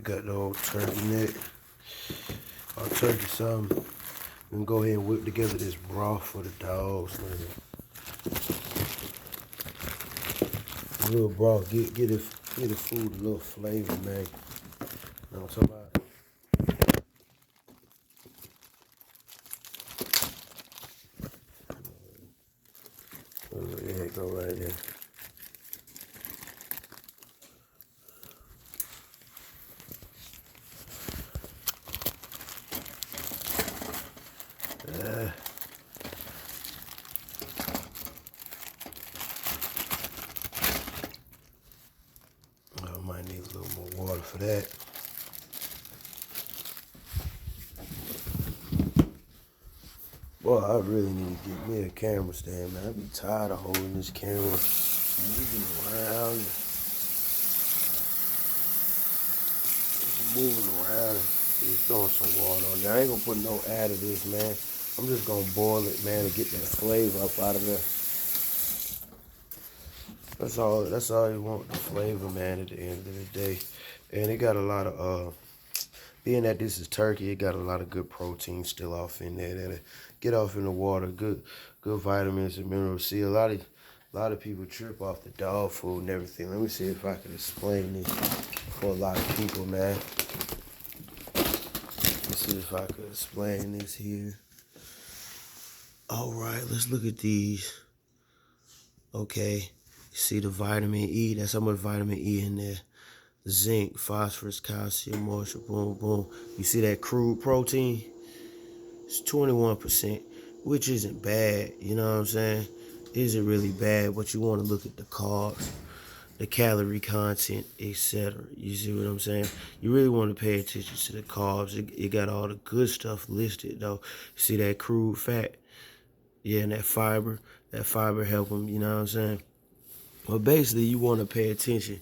We got the old turkey neck, our turkey something. We can go ahead and whip together this broth for the dogs, man. A little broth, get the food a little flavor, man. You know what I'm talking about? There you go right there. I might need a little more water for that. Boy, I really need to get me a camera stand, man. I be tired of holding this camera, moving around, and just throwing some water on there. I ain't gonna put no additives, man. I'm just gonna boil it, man, and get that flavor up out of there. That's all you want, the flavor, man, at the end of the day. And it got a lot of being that this is turkey, it got a lot of good protein still off in there that'll get off in the water. Good vitamins and minerals. See, a lot of people trip off the dog food and everything. Let me see if I can explain this for a lot of people, man. Let's see if I can explain this here. All right, let's look at these. Okay, see the vitamin E. That's how much vitamin E in there. Zinc, phosphorus, calcium, moisture, boom, boom. You see that crude protein? It's 21%, which isn't bad, you know what I'm saying? Isn't really bad, but you want to look at the carbs, the calorie content, etc. You see what I'm saying? You really want to pay attention to the carbs. It got all the good stuff listed, though. See that crude fat? Yeah, and that fiber help them, you know what I'm saying? Well, basically, you want to pay attention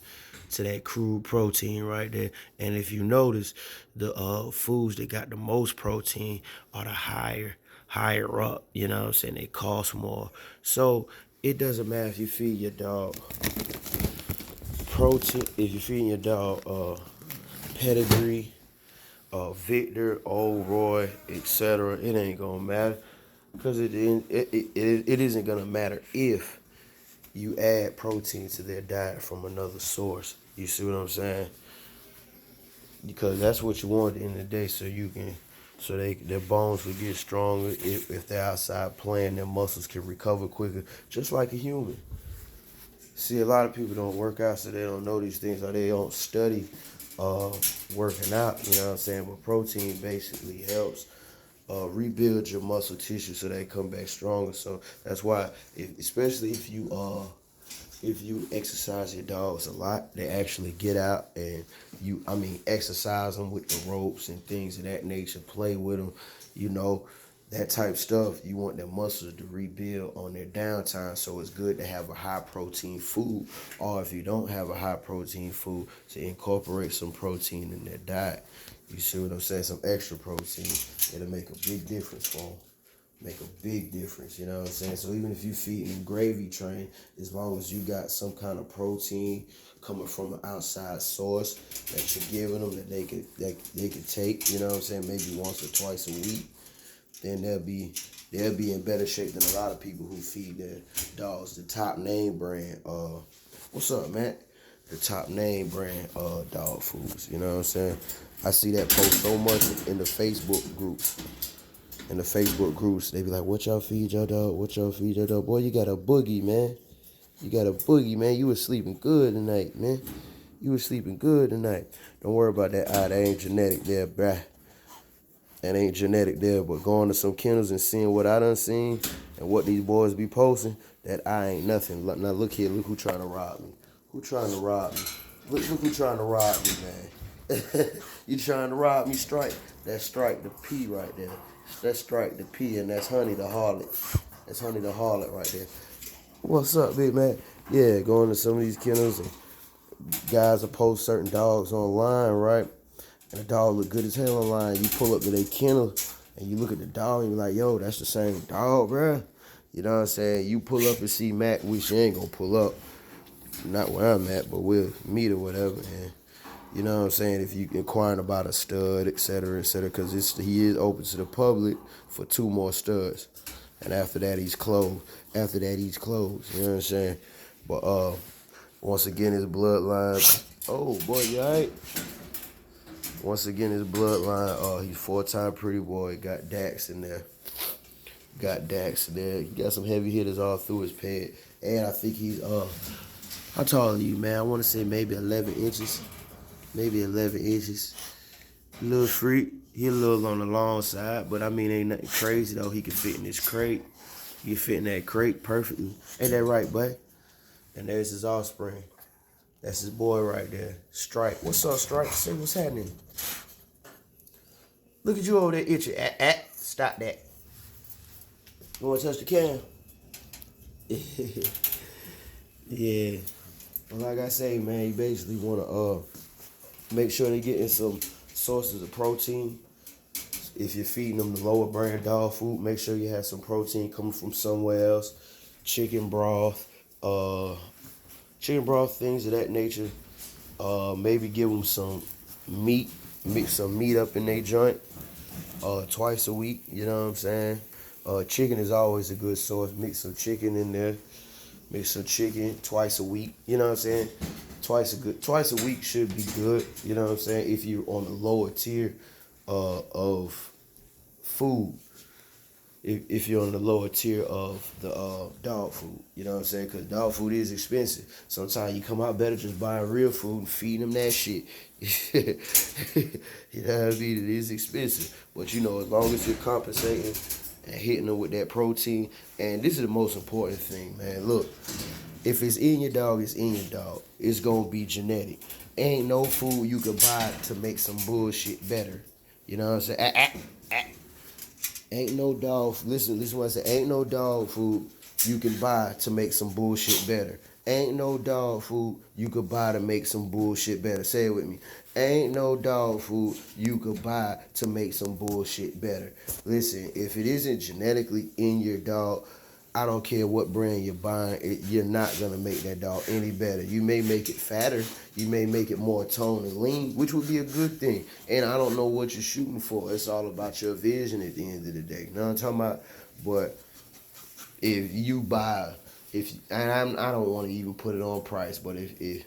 to that crude protein right there. And if you notice, the foods that got the most protein are the higher up, you know what I'm saying? They cost more. So it doesn't matter if you feed your dog protein, if you're feeding your dog pedigree, Victor, Old Roy, etc. It ain't gonna matter, because it isn't gonna matter if you add protein to their diet from another source. You see what I'm saying? Because that's what you want at the end of the day, so their bones will get stronger. If they're outside playing, their muscles can recover quicker, just like a human. See, a lot of people don't work out, so they don't know these things, or they don't study working out. You know what I'm saying? But protein basically helps rebuild your muscle tissue so they come back stronger. So that's why, especially if you exercise your dogs a lot, they actually get out and exercise them with the ropes and things of that nature, play with them, that type stuff. You want their muscles to rebuild on their downtime, so it's good to have a high protein food, or if you don't have a high protein food, to incorporate some protein in their diet. You see what I'm saying? Some extra protein. It'll make a big difference for them. Make a big difference, you know what I'm saying? So even if you feed them gravy train, as long as you got some kind of protein coming from an outside source that you're giving them, that they could take, you know what I'm saying, maybe once or twice a week, then they'll be in better shape than a lot of people who feed their dogs the top name brand. What's up, Matt? The top name brand dog foods, you know what I'm saying? I see that post so much in the Facebook groups. In the Facebook groups, they be like, what y'all feed your dog? What y'all feed your dog? Boy, you got a boogie, man. You got a boogie, man. You was sleeping good tonight, man. You was sleeping good tonight. Don't worry about that. That ain't genetic there, bruh. That ain't genetic there. But going to some kennels and seeing what I done seen and what these boys be posting, that I ain't nothing. Now look here. Look who trying to rob me. Who trying to rob me? Look who trying to rob me, man. You trying to rob me? Strike. That's Strike the P right there. That's Strike the P, and that's Honey the Harlot. That's Honey the Harlot right there. What's up, big man? Yeah, going to some of these kennels, and guys will post certain dogs online, right? And the dog look good as hell online. You pull up to their kennel, and you look at the dog, and you're like, yo, that's the same dog, bruh. You know what I'm saying? You pull up and see Matt, which you ain't gonna pull up. Not where I'm at, but we'll meet or whatever, and You know what I'm saying? If you inquiring about a stud, et cetera, because he is open to the public for 2 more studs, and after that he's closed. After that he's closed. You know what I'm saying? But once again, his bloodline. Oh boy, you alright? Once again, his bloodline. He's 4-time pretty boy. Got Dax in there. He got some heavy hitters all through his pad, and I think he's how tall are you, man? I want to say maybe 11 inches. Maybe 11 inches. Little freak. He a little on the long side, but I mean, ain't nothing crazy, though. He can fit in this crate. He can fit in that crate perfectly. Ain't that right, bud? And there's his offspring. That's his boy right there. Strike. What's up, Strike? Say what's happening. Look at you over there itching. Stop that. You want to touch the cam? Yeah. Well, like I say, man, you basically want to make sure they're getting some sources of protein. If you're feeding them the lower brand dog food, make sure you have some protein coming from somewhere else. Chicken broth, things of that nature. Maybe give them some meat, mix some meat up in their joint twice a week. You know what I'm saying? Chicken is always a good source. Mix some chicken in there. Mix some chicken twice a week. You know what I'm saying? Twice a week should be good. You know what I'm saying? If you're on the lower tier of food. If you're on the lower tier of the dog food. You know what I'm saying? Because dog food is expensive. Sometimes you come out better just buying real food and feeding them that shit. You know what I mean? It is expensive. But you know, as long as you're compensating and hitting them with that protein. And this is the most important thing, man. Look, if it's in your dog, it's in your dog. It's going to be genetic. Ain't no food you can buy to make some bullshit better. You know what I'm saying? Ain't no dog, listen what I say. Ain't no dog food you can buy to make some bullshit better. Ain't no dog food you could buy to make some bullshit better. Say it with me. Ain't no dog food you could buy to make some bullshit better. Listen, if it isn't genetically in your dog, I don't care what brand you're buying, you're not going to make that dog any better. You may make it fatter. You may make it more toned and lean, which would be a good thing. And I don't know what you're shooting for. It's all about your vision at the end of the day. You know what I'm talking about? But if you buy, I don't want to even put it on price, but if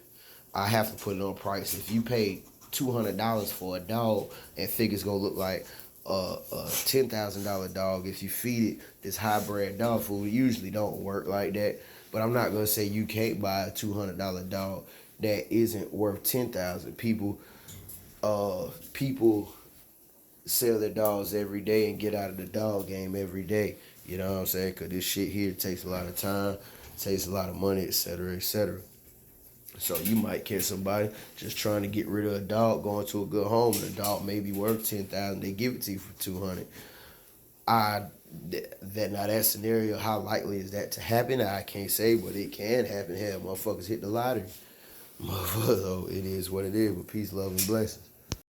I have to put it on price, if you pay $200 for a dog and think it's going to look like a $10,000 dog, if you feed it this high-bred dog food, it usually don't work like that. But I'm not going to say you can't buy a $200 dog that isn't worth $10,000. People sell their dogs every day and get out of the dog game every day. You know what I'm saying? Because this shit here takes a lot of time, takes a lot of money, et cetera, et cetera. So you might catch somebody just trying to get rid of a dog, going to a good home, and the dog may be worth $10,000. They give it to you for $200. That scenario, how likely is that to happen? I can't say, but it can happen. Hell, motherfuckers hit the lottery. Motherfuckers, it is what it is. But peace, love, and blessings.